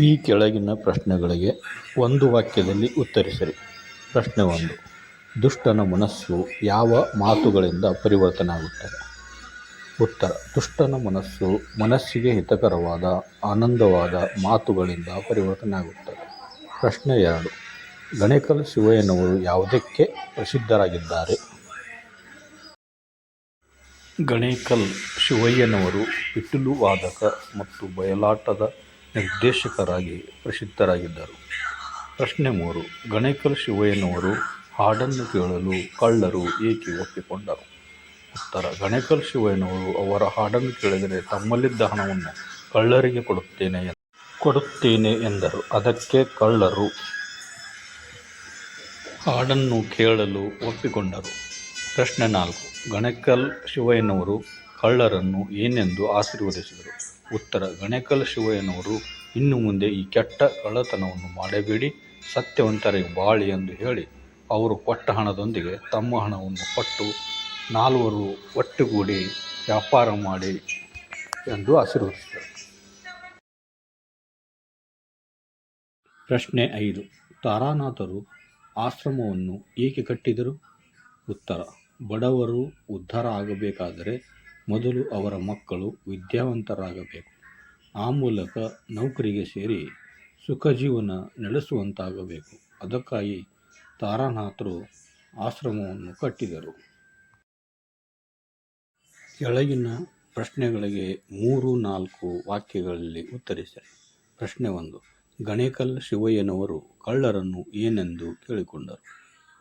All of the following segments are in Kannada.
ಈ ಕೆಳಗಿನ ಪ್ರಶ್ನೆಗಳಿಗೆ ಒಂದು ವಾಕ್ಯದಲ್ಲಿ ಉತ್ತರಿಸಿರಿ. ಪ್ರಶ್ನೆ 1. ದುಷ್ಟನ ಮನಸ್ಸು ಯಾವ ಮಾತುಗಳಿಂದ ಪರಿವರ್ತನೆ ಆಗುತ್ತದೆ? ಉತ್ತರ: ದುಷ್ಟನ ಮನಸ್ಸು ಮನಸ್ಸಿಗೆ ಹಿತಕರವಾದ ಆನಂದವಾದ ಮಾತುಗಳಿಂದ ಪರಿವರ್ತನೆ ಆಗುತ್ತದೆ. ಪ್ರಶ್ನೆ 2. ಗಣೇಕಲ್ ಶಿವಯ್ಯನವರು ಯಾವುದಕ್ಕೆ ಪ್ರಸಿದ್ಧರಾಗಿದ್ದಾರೆ? ಗಣೇಕಲ್ ಶಿವಯ್ಯನವರು ಪಿಟೀಲು ವಾದಕ ಮತ್ತು ಬಯಲಾಟದ ನಿರ್ದೇಶಕರಾಗಿ ಪ್ರಸಿದ್ಧರಾಗಿದ್ದರು. ಪ್ರಶ್ನೆ 3. ಗಣೇಕಲ್ ಶಿವಯ್ಯನವರು ಹಾಡನ್ನು ಕೇಳಲು ಕಳ್ಳರು ಏಕೆ ಒಪ್ಪಿಕೊಂಡರು? ಉತ್ತರ: ಗಣೇಕಲ್ ಶಿವಯ್ಯನವರು ಅವರ ಹಾಡನ್ನು ಕೇಳಿದರೆ ತಮ್ಮಲ್ಲಿದ್ದ ಹಣವನ್ನು ಕಳ್ಳರಿಗೆ ಕೊಡುತ್ತೇನೆ ಎಂದರು. ಅದಕ್ಕೆ ಕಳ್ಳರು ಹಾಡನ್ನು ಕೇಳಲು ಒಪ್ಪಿಕೊಂಡರು. ಪ್ರಶ್ನೆ 4. ಗಣೇಕಲ್ ಶಿವಯ್ಯನವರು ಕಳ್ಳರನ್ನು ಏನೆಂದು ಆಶೀರ್ವದಿಸಿದರು? ಉತ್ತರ: ಗಣೇಕಲ್ ಶಿವಯ್ಯನವರು ಇನ್ನು ಮುಂದೆ ಈ ಕೆಟ್ಟ ಕಳ್ಳತನವನ್ನು ಮಾಡಬೇಡಿ, ಸತ್ಯವಂತರಾಗಿ ಬಾಳಿ ಎಂದು ಹೇಳಿ ಅವರು ಕೊಟ್ಟ ಹಣದೊಂದಿಗೆ ತಮ್ಮ ಹಣವನ್ನು ಕೊಟ್ಟು ನಾಲ್ವರು ಒಟ್ಟುಗೂಡಿ ವ್ಯಾಪಾರ ಮಾಡಿ ಎಂದು ಆಶೀರ್ವದಿಸಿದರು. ಪ್ರಶ್ನೆ 5. ತಾರಾನಾಥರು ಆಶ್ರಮವನ್ನು ಏಕೆ ಕಟ್ಟಿದರು? ಉತ್ತರ: ಬಡವರು ಉದ್ಧಾರ ಆಗಬೇಕಾದರೆ ಮೊದಲು ಅವರ ಮಕ್ಕಳು ವಿದ್ಯಾವಂತರಾಗಬೇಕು. ಆ ಮೂಲಕ ನೌಕರಿಗೆ ಸೇರಿ ಸುಖಜೀವನ ನಡೆಸುವಂತಾಗಬೇಕು. ಅದಕ್ಕಾಗಿ ತಾರಾನಾಥರು ಆಶ್ರಮವನ್ನು ಕಟ್ಟಿದರು. ಕೆಳಗಿನ ಪ್ರಶ್ನೆಗಳಿಗೆ 3-4 ವಾಕ್ಯಗಳಲ್ಲಿ ಉತ್ತರಿಸಿರಿ. ಪ್ರಶ್ನೆ 1. ಗಣೇಕಲ್ ಶಿವಯ್ಯನವರು ಕಳ್ಳರನ್ನು ಏನೆಂದು ಕೇಳಿಕೊಂಡರು?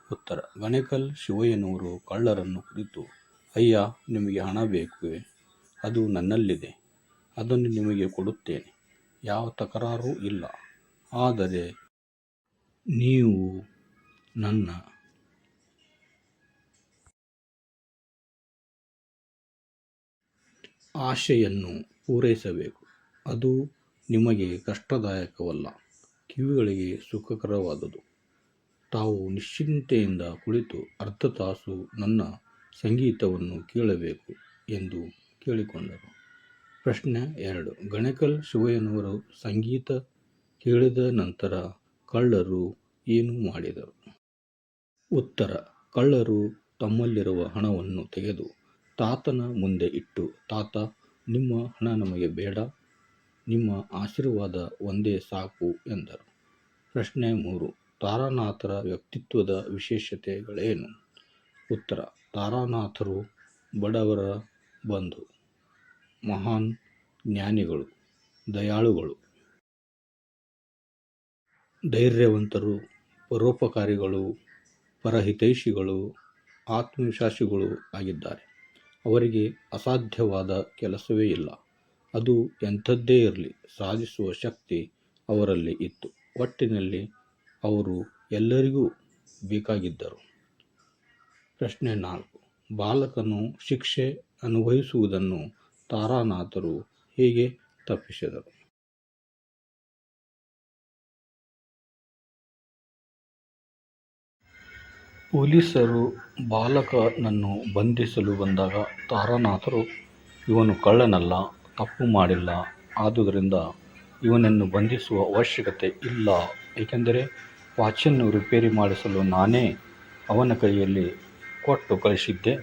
ಉತ್ತರ: ಗಣೇಕಲ್ ಶಿವಯ್ಯನವರು ಕಳ್ಳರನ್ನು ಕುರಿತು, ಅಯ್ಯ, ನಿಮಗೆ ಹಣ ಬೇಕೇ? ಅದು ನನ್ನಲ್ಲಿದೆ, ಅದನ್ನು ನಿಮಗೆ ಕೊಡುತ್ತೇನೆ, ಯಾವ ತಕರಾರೂ ಇಲ್ಲ. ಆದರೆ ನೀವು ನನ್ನ ಆಶೆಯನ್ನು ಪೂರೈಸಬೇಕು. ಅದು ನಿಮಗೆ ಕಷ್ಟದಾಯಕವಲ್ಲ, ಕಿವಿಗಳಿಗೆ ಸುಖಕರವಾದುದು. ತಾವು ನಿಶ್ಚಿಂತೆಯಿಂದ ಕುಳಿತು ಅರ್ಧ ತಾಸು ನನ್ನ ಸಂಗೀತವನ್ನು ಕೇಳಬೇಕು ಎಂದು ಕೇಳಿಕೊಂಡರು. ಪ್ರಶ್ನೆ 2. ಗಣೇಕಲ್ ಶಿವಯ್ಯನವರು ಸಂಗೀತ ಕೇಳಿದ ನಂತರ ಕಳ್ಳರು ಏನು ಮಾಡಿದರು? ಉತ್ತರ: ಕಳ್ಳರು ತಮ್ಮಲ್ಲಿರುವ ಹಣವನ್ನು ತೆಗೆದು ತಾತನ ಮುಂದೆ ಇಟ್ಟು, ತಾತ, ನಿಮ್ಮ ಹಣ ನಮಗೆ ಬೇಡ, ನಿಮ್ಮ ಆಶೀರ್ವಾದ ಒಂದೇ ಸಾಕು ಎಂದರು. ಪ್ರಶ್ನೆ 3. ತಾರಾನಾಥರ ವ್ಯಕ್ತಿತ್ವದ ವಿಶೇಷತೆಗಳೇನು? ಉತ್ತರ: ತಾರಾನಾಥರು ಬಡವರ ಬಂಧು, ಮಹಾನ್ ಜ್ಞಾನಿಗಳು, ದಯಾಳುಗಳು, ಧೈರ್ಯವಂತರು, ಪರೋಪಕಾರಿಗಳು, ಪರಹಿತೈಷಿಗಳು, ಆತ್ಮವಿಶ್ವಾಸಿಗಳು ಆಗಿದ್ದಾರೆ. ಅವರಿಗೆ ಅಸಾಧ್ಯವಾದ ಕೆಲಸವೇ ಇಲ್ಲ. ಅದು ಎಂಥದ್ದೇ ಇರಲಿ ಸಾಧಿಸುವ ಶಕ್ತಿ ಅವರಲ್ಲಿ ಇತ್ತು. ಒಟ್ಟಿನಲ್ಲಿ ಅವರು ಎಲ್ಲರಿಗೂ ಬೇಕಾಗಿದ್ದರು. ಪ್ರಶ್ನೆ 4. ಬಾಲಕನು ಶಿಕ್ಷೆ ಅನುಭವಿಸುವುದನ್ನು ತಾರಾನಾಥರು ಹೇಗೆ ತಪ್ಪಿಸಿದರು? ಪೊಲೀಸರು ಬಾಲಕನನ್ನು ಬಂಧಿಸಲು ಬಂದಾಗ ತಾರಾನಾಥರು, ಇವನು ಕಳ್ಳನಲ್ಲ, ತಪ್ಪು ಮಾಡಿಲ್ಲ, ಆದುದರಿಂದ ಇವನನ್ನು ಬಂಧಿಸುವ ಅವಶ್ಯಕತೆ ಇಲ್ಲ, ಏಕೆಂದರೆ ವಾಚನ್ನು ರಿಪೇರಿ ಮಾಡಿಸಲು ನಾನೇ ಅವನ ಕೈಯಲ್ಲಿ ಕೊಟ್ಟು ಕಳಿಸಿದ್ದೆ.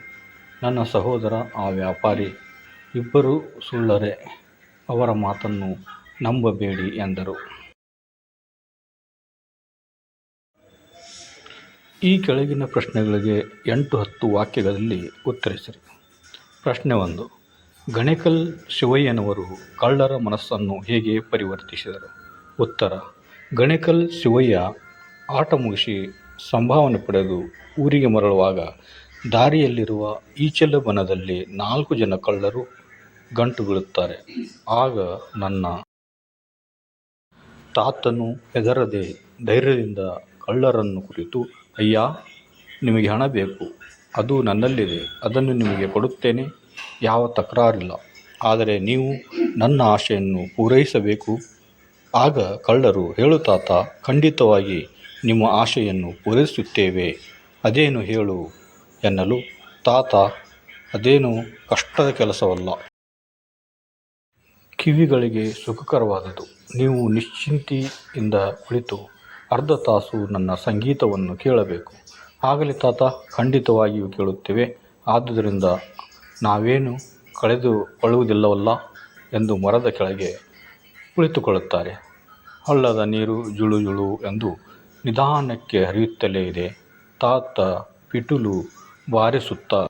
ನನ್ನ ಸಹೋದರ ಆ ವ್ಯಾಪಾರಿ ಇಬ್ಬರೂ ಸುಳ್ಳರೇ, ಅವರ ಮಾತನ್ನು ನಂಬಬೇಡಿ ಎಂದರು. ಈ ಕೆಳಗಿನ ಪ್ರಶ್ನೆಗಳಿಗೆ 8-10 ವಾಕ್ಯಗಳಲ್ಲಿ ಉತ್ತರಿಸಿರಿ. ಪ್ರಶ್ನೆ 1. ಗಣೇಕಲ್ ಶಿವಯ್ಯನವರು ಕಳ್ಳರ ಮನಸ್ಸನ್ನು ಹೇಗೆ ಪರಿವರ್ತಿಸಿದರು? ಉತ್ತರ: ಗಣೇಕಲ್ ಶಿವಯ್ಯ ಆಟ ಮುಗಿಸಿ ಸಂಭಾವನೆ ಪಡೆದು ಊರಿಗೆ ಮರಳುವಾಗ ದಾರಿಯಲ್ಲಿರುವ ಈಚಲ ಬನದಲ್ಲಿ 4 ಜನ ಕಳ್ಳರು ಗಂಟು ಬೀಳುತ್ತಾರೆ. ಆಗ ನನ್ನ ತಾತನು ಹೆದರದೆ ಧೈರ್ಯದಿಂದ ಕಳ್ಳರನ್ನು ಕುರಿತು, ಅಯ್ಯ, ನಿಮಗೆ ಹಣ ಬೇಕು, ಅದು ನನ್ನಲ್ಲಿದೆ, ಅದನ್ನು ನಿಮಗೆ ಕೊಡುತ್ತೇನೆ, ಯಾವ ತಕರಾರಿಲ್ಲ. ಆದರೆ ನೀವು ನನ್ನ ಆಶೆಯನ್ನು ಪೂರೈಸಬೇಕು. ಆಗ ಕಳ್ಳರು, ಹೇಳು ತಾತ, ಖಂಡಿತವಾಗಿ ನಿಮ್ಮ ಆಶೆಯನ್ನು ಪೂರೈಸುತ್ತೇವೆ, ಅದೇನು ಹೇಳು ಎನ್ನಲು, ತಾತ, ಅದೇನು ಕಷ್ಟದ ಕೆಲಸವಲ್ಲ. ಕಿವಿಗಳಿಗೆ ಸುಖಕರವಾದುದು. ನೀವು ನಿಶ್ಚಿಂತೆಯಿಂದ ಕುಳಿತು ಅರ್ಧ ತಾಸು ನನ್ನ ಸಂಗೀತವನ್ನು ಕೇಳಬೇಕು. ಆಗಲಿ ತಾತ, ಖಂಡಿತವಾಗಿಯೂ ಕೇಳುತ್ತೇವೆ. ಆದುದರಿಂದ ನಾವೇನು ಕಳೆದುಕೊಳ್ಳುವುದಿಲ್ಲವಲ್ಲ ಎಂದು ಮರದ ಕೆಳಗೆ ಕುಳಿತುಕೊಳ್ಳುತ್ತಾರೆ. ಹಳ್ಳದ ನೀರು ಜುಳು ಜುಳು ಎಂದು ನಿಧಾನಕ್ಕೆ ಹರಿಯುತ್ತಲೇ ಇದೆ. ತಾತ ಪಿಟೀಲು ಬಾರಿಸುತ್ತಾ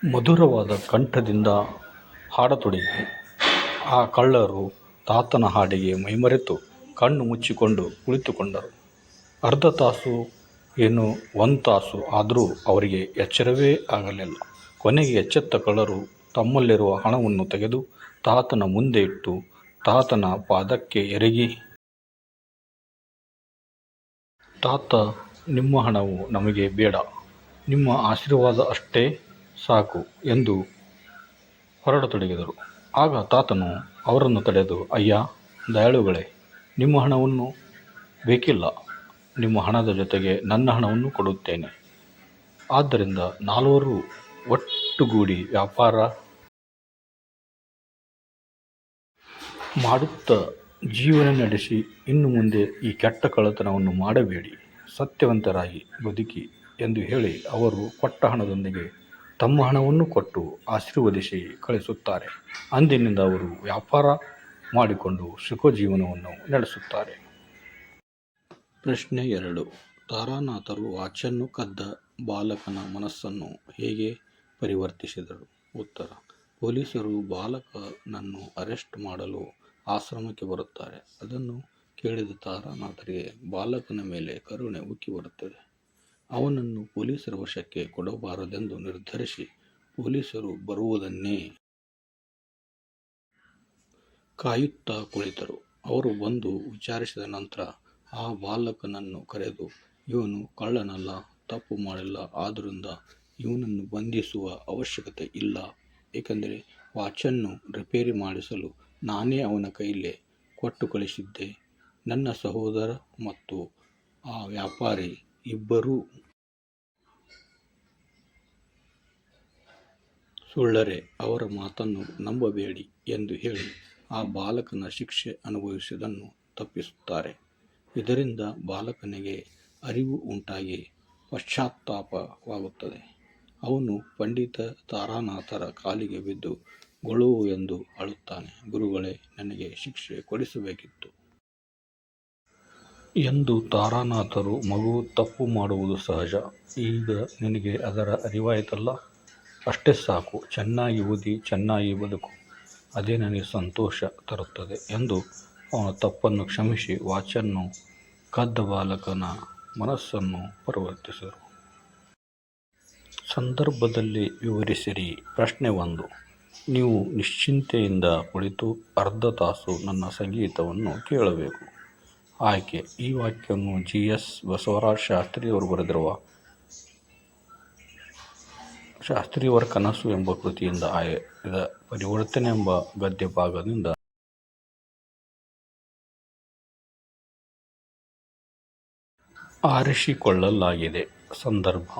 ಮಧುರವಾದ ಕಂಠದಿಂದ ಹಾಡತೊಡಗಿ. ಆ ಕಳ್ಳರು ತಾತನ ಹಾಡಿಗೆ ಮೈಮರೆತು ಕಣ್ಣು ಮುಚ್ಚಿಕೊಂಡು ಕುಳಿತುಕೊಂಡರು. ಅರ್ಧ ತಾಸು, ಏನು 1 ತಾಸು ಆದರೂ ಅವರಿಗೆ ಎಚ್ಚರವೇ ಆಗಲಿಲ್ಲ. ಕೊನೆಗೆ ಎಚ್ಚೆತ್ತ ಕಳ್ಳರು ತಮ್ಮಲ್ಲಿರುವ ಹಣವನ್ನು ತೆಗೆದು ತಾತನ ಮುಂದೆ ಇಟ್ಟು ತಾತನ ಪಾದಕ್ಕೆ ಎರಗಿ, ತಾತ, ನಿಮ್ಮ ಹಣವು ನಮಗೆ ಬೇಡ, ನಿಮ್ಮ ಆಶೀರ್ವಾದ ಅಷ್ಟೇ ಸಾಕು ಎಂದು ಹೊರಡತೊಡಗಿದರು. ಆಗ ತಾತನು ಅವರನ್ನು ತಡೆದು, ಅಯ್ಯ ದಯಾಳುಗಳೇ, ನಿಮ್ಮ ಹಣವನ್ನು ಬೇಕಿಲ್ಲ. ನಿಮ್ಮ ಹಣದ ಜೊತೆಗೆ ನನ್ನ ಹಣವನ್ನು ಕೊಡುತ್ತೇನೆ. ಆದ್ದರಿಂದ ನಾಲ್ವರು ಒಟ್ಟುಗೂಡಿ ವ್ಯಾಪಾರ ಮಾಡುತ್ತಾ ಜೀವನ ನಡೆಸಿ ಇನ್ನು ಮುಂದೆ ಈ ಕೆಟ್ಟ ಕಳ್ಳತನವನ್ನು ಮಾಡಬೇಡಿ, ಸತ್ಯವಂತರಾಗಿ ಬದುಕಿ ಎಂದು ಹೇಳಿ ಅವರು ಕೊಟ್ಟ ಹಣದೊಂದಿಗೆ ತಮ್ಮ ಹಣವನ್ನು ಕೊಟ್ಟು ಆಶೀರ್ವದಿಸಿ ಕಳಿಸುತ್ತಾರೆ. ಅಂದಿನಿಂದ ಅವರು ವ್ಯಾಪಾರ ಮಾಡಿಕೊಂಡು ಸುಖ ಜೀವನವನ್ನು ನಡೆಸುತ್ತಾರೆ. ಪ್ರಶ್ನೆ 2. ತಾರಾನಾಥರು ವಾಚನ್ನು ಕದ್ದ ಬಾಲಕನ ಮನಸ್ಸನ್ನು ಹೇಗೆ ಪರಿವರ್ತಿಸಿದರು? ಉತ್ತರ. ಪೊಲೀಸರು ಬಾಲಕನನ್ನು ಅರೆಸ್ಟ್ ಮಾಡಲು ಆಶ್ರಮಕ್ಕೆ ಬರುತ್ತಾರೆ. ಅದನ್ನು ಕೇಳಿದ ತಾರಾನಾಥರಿಗೆ ಬಾಲಕನ ಮೇಲೆ ಕರುಣೆ ಉಕ್ಕಿ ಬರುತ್ತದೆ. ಅವನನ್ನು ಪೊಲೀಸರ ವಶಕ್ಕೆ ಕೊಡಬಾರದೆಂದು ನಿರ್ಧರಿಸಿ ಪೊಲೀಸರು ಬರುವುದನ್ನೇ ಕಾಯುತ್ತಾ ಕುಳಿತರು. ಅವರು ಬಂದು ವಿಚಾರಿಸಿದ ನಂತರ ಆ ಬಾಲಕನನ್ನು ಕರೆದು, ಇವನು ಕಳ್ಳನಲ್ಲ, ತಪ್ಪು ಮಾಡಿಲ್ಲ, ಆದ್ದರಿಂದ ಇವನನ್ನು ಬಂಧಿಸುವ ಅವಶ್ಯಕತೆ ಇಲ್ಲ. ಏಕೆಂದರೆ ವಾಚನ್ನು ರಿಪೇರಿ ಮಾಡಿಸಲು ನಾನೇ ಅವನ ಕೈಲೇ ಕೊಟ್ಟು ಕಳಿಸಿದ್ದೆ. ನನ್ನ ಸಹೋದರ ಮತ್ತು ಆ ವ್ಯಾಪಾರಿ ಇಬ್ಬರೂ ಸುಳ್ಳರೇ, ಅವರ ಮಾತನ್ನು ನಂಬಬೇಡಿ ಎಂದು ಹೇಳಿ ಆ ಬಾಲಕನ ಶಿಕ್ಷೆ ಅನುಭವಿಸುವುದನ್ನು ತಪ್ಪಿಸುತ್ತಾರೆ. ಇದರಿಂದ ಬಾಲಕನಿಗೆ ಅರಿವು ಉಂಟಾಗಿ ಪಶ್ಚಾತ್ತಾಪವಾಗುತ್ತದೆ. ಅವನು ಪಂಡಿತ ತಾರಾನಾಥರ ಕಾಲಿಗೆ ಬಿದ್ದು ಗೊಳು ಎಂದು ಅಳುತ್ತಾನೆ. ಗುರುಗಳೇ, ನನಗೆ ಶಿಕ್ಷೆ ಕೊಡಿಸಬೇಕಿತ್ತು ಎಂದು. ತಾರಾನಾಥರು, ಮಗು, ತಪ್ಪು ಮಾಡುವುದು ಸಹಜ. ಈಗ ನಿನಗೆ ಅದರ ಅರಿವಾಯಿತಲ್ಲ, ಅಷ್ಟೇ ಸಾಕು. ಚೆನ್ನಾಗಿ ಓದಿ ಚೆನ್ನಾಗಿ ಬದುಕು, ಅದೇ ನನಗೆ ಸಂತೋಷ ತರುತ್ತದೆ ಎಂದು ಅವನ ತಪ್ಪನ್ನು ಕ್ಷಮಿಸಿ ವಾಚನ್ನು ಕದ್ದ ಬಾಲಕನ ಮನಸ್ಸನ್ನು ಪರಿವರ್ತಿಸಿದರು. ಸಂದರ್ಭದಲ್ಲಿ ವಿವರಿಸಿರಿ. ಪ್ರಶ್ನೆ 1. ನೀವು ನಿಶ್ಚಿಂತೆಯಿಂದ ಕುಳಿತು ಅರ್ಧ ತಾಸು ನನ್ನ ಸಂಗೀತವನ್ನು ಕೇಳಬೇಕು. ಆಯ್ಕೆ. ಈ ವಾಕ್ಯವನ್ನು ಜಿ.ಎಸ್. ಬಸವರಾಜ ಶಾಸ್ತ್ರಿಯವರು ಬರೆದಿರುವ ಶಾಸ್ತ್ರಿಯವರ ಕನಸು ಎಂಬ ಕೃತಿಯಿಂದ ಆಯ್ದ ಪರಿವರ್ತನೆ ಎಂಬ ಗದ್ಯ ಭಾಗದಿಂದ ಆರಿಸಿಕೊಳ್ಳಲಾಗಿದೆ. ಸಂದರ್ಭ.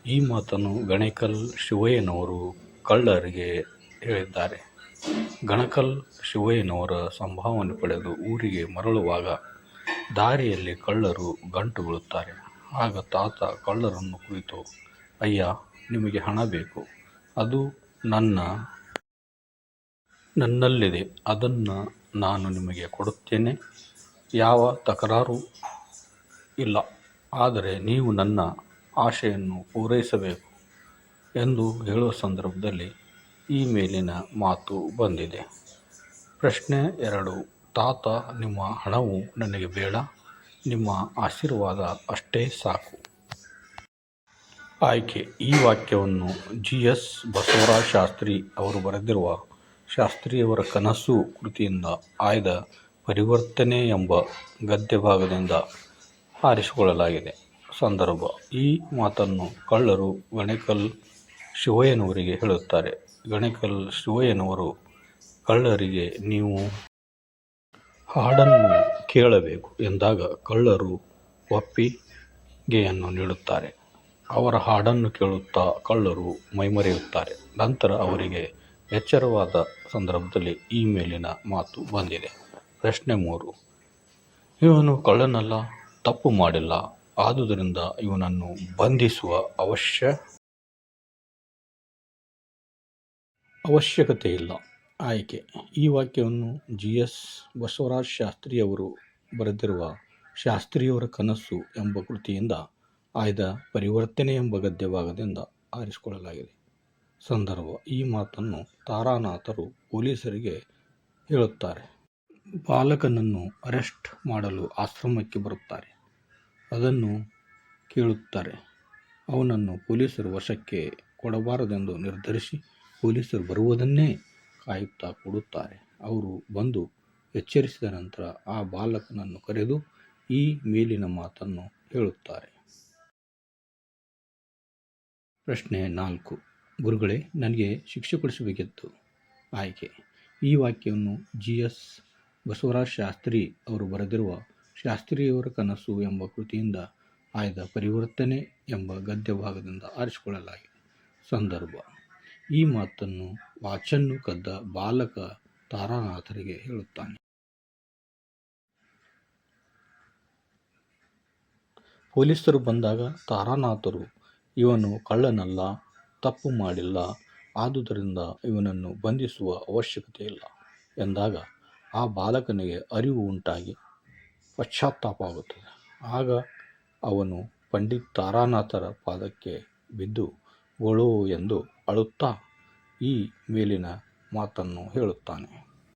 ಈ ಮಾತನ್ನು ಗಣೇಕಲ್ ಶಿವಯ್ಯನವರು ಕಳ್ಳರಿಗೆ ಹೇಳಿದ್ದಾರೆ. ಗಣಕಲ್ ಶಿವಯ್ಯನವರ ಸಂಭಾವನೆ ಪಡೆದು ಊರಿಗೆ ಮರಳುವಾಗ ದಾರಿಯಲ್ಲಿ ಕಳ್ಳರು ಗಂಟು ಬೀಳುತ್ತಾರೆ. ಆಗ ತಾತ ಕಳ್ಳರನ್ನು ಕುರಿತು, ಅಯ್ಯ, ನಿಮಗೆ ಹಣ ಬೇಕು, ಅದು ನನ್ನಲ್ಲಿದೆ, ಅದನ್ನು ನಾನು ನಿಮಗೆ ಕೊಡುತ್ತೇನೆ, ಯಾವ ತಕರಾರು ಇಲ್ಲ. ಆದರೆ ನೀವು ನನ್ನ ಆಶೆಯನ್ನು ಪೂರೈಸಬೇಕು ಎಂದು ಹೇಳುವ ಸಂದರ್ಭದಲ್ಲಿ ಈ ಮೇಲಿನ ಮಾತು ಬಂದಿದೆ. ಪ್ರಶ್ನೆ 2. ತಾತ, ನಿಮ್ಮ ಹಣವು ನನಗೆ ಬೇಡ, ನಿಮ್ಮ ಆಶೀರ್ವಾದ ಅಷ್ಟೇ ಸಾಕು. ಆಯ್ಕೆ. ಈ ವಾಕ್ಯವನ್ನು ಜಿ.ಎಸ್. ಬಸವರಾಜ ಶಾಸ್ತ್ರಿ ಅವರು ಬರೆದಿರುವ ಶಾಸ್ತ್ರಿಯವರ ಕನಸು ಕೃತಿಯಿಂದ ಆಯ್ದ ಪರಿವರ್ತನೆ ಎಂಬ ಗದ್ಯ ಭಾಗದಿಂದ ಆರಿಸಿಕೊಳ್ಳಲಾಗಿದೆ. ಸಂದರ್ಭ. ಈ ಮಾತನ್ನು ಕಳ್ಳರು ಗಣೇಕಲ್ ಶಿವಯ್ಯನವರಿಗೆ ಹೇಳುತ್ತಾರೆ. ಗಣೇಕಲ್ ಶಿವಯ್ಯನವರು ಕಳ್ಳರಿಗೆ, ನೀವು ಹಾಡನ್ನು ಕೇಳಬೇಕು ಎಂದಾಗ ಕಳ್ಳರು ಒಪ್ಪಿಗೆಯನ್ನು ನೀಡುತ್ತಾರೆ. ಅವರ ಹಾಡನ್ನು ಕೇಳುತ್ತಾ ಕಳ್ಳರು ಮೈಮರೆಯುತ್ತಾರೆ. ನಂತರ ಅವರಿಗೆ ಎಚ್ಚರವಾದ ಸಂದರ್ಭದಲ್ಲಿ ಈ ಮೇಲಿನ ಮಾತು ಬಂದಿದೆ. ಪ್ರಶ್ನೆ 3. ಇವನು ಕಳ್ಳನಲ್ಲ, ತಪ್ಪು ಮಾಡಿಲ್ಲ, ಆದುದರಿಂದ ಇವನನ್ನು ಬಂಧಿಸುವ ಅವಶ್ಯಕತೆ ಇಲ್ಲ. ಆಯ್ಕೆ: ಈ ವಾಕ್ಯವನ್ನು GS ಬಸವರಾಜ ಶಾಸ್ತ್ರಿಯವರು ಬರೆದಿರುವ ಶಾಸ್ತ್ರಿಯವರ ಕನಸು ಎಂಬ ಕೃತಿಯಿಂದ ಆಯ್ದ ಪರಿವರ್ತನೆ ಎಂಬ ಗದ್ಯಭಾಗದಿಂದ ಆರಿಸಿಕೊಳ್ಳಲಾಗಿದೆ. ಸಂದರ್ಭ: ಈ ಮಾತನ್ನು ತಾರಾನಾಥರು ಪೊಲೀಸರಿಗೆ ಹೇಳುತ್ತಾರೆ. ಬಾಲಕನನ್ನು ಅರೆಸ್ಟ್ ಮಾಡಲು ಆಶ್ರಮಕ್ಕೆ ಬರುತ್ತಾರೆ. ಅದನ್ನು ಕೇಳುತ್ತಾರೆ. ಅವನನ್ನು ಪೊಲೀಸರು ವಶಕ್ಕೆ ಕೊಡಬಾರದೆಂದು ನಿರ್ಧರಿಸಿ ಪೊಲೀಸರು ಬರುವುದನ್ನೇ ಕಾಯುತ್ತಾ ಕೂಡುತ್ತಾರೆ. ಅವರು ಬಂದು ಎಚ್ಚರಿಸಿದ ನಂತರ ಆ ಬಾಲಕನನ್ನು ಕರೆದು ಈ ಮೇಲಿನ ಮಾತನ್ನು ಹೇಳುತ್ತಾರೆ. ಪ್ರಶ್ನೆ 4. ಗುರುಗಳೇ, ನನಗೆ ಶಿಕ್ಷೆ ಕೊಡಿಸಬೇಕಿತ್ತು. ಆಯ್ಕೆ: ಈ ವಾಕ್ಯವನ್ನು GS ಬಸವರಾಜ ಶಾಸ್ತ್ರಿ ಅವರು ಬರೆದಿರುವ ಶಾಸ್ತ್ರಿಯವರ ಕನಸು ಎಂಬ ಕೃತಿಯಿಂದ ಆಯ್ದ ಪರಿವರ್ತನೆ ಎಂಬ ಗದ್ಯಭಾಗದಿಂದ ಆರಿಸಿಕೊಳ್ಳಲಾಗಿದೆ. ಸಂದರ್ಭ: ಈ ಮಾತನ್ನು ವಾಚನ್ನು ಕದ್ದ ಬಾಲಕ ತಾರಾನಾಥರಿಗೆ ಹೇಳುತ್ತಾನೆ. ಪೊಲೀಸರು ಬಂದಾಗ ತಾರಾನಾಥರು ಇವನು ಕಳ್ಳನಲ್ಲ, ತಪ್ಪು ಮಾಡಿಲ್ಲ, ಆದುದರಿಂದ ಇವನನ್ನು ಬಂಧಿಸುವ ಅವಶ್ಯಕತೆ ಇಲ್ಲ ಎಂದಾಗ ಆ ಬಾಲಕನಿಗೆ ಅರಿವು ಉಂಟಾಗಿ ಪಶ್ಚಾತ್ತಾಪವಾಗುತ್ತದೆ. ಆಗ ಅವನು ಪಂಡಿತ್ ತಾರಾನಾಥರ ಪಾದಕ್ಕೆ ಬಿದ್ದು ಗೋಳೋ ಎಂದು ಅಳುತ್ತಾ ಈ ಮೇಲಿನ ಮಾತನ್ನು ಹೇಳುತ್ತಾನೆ.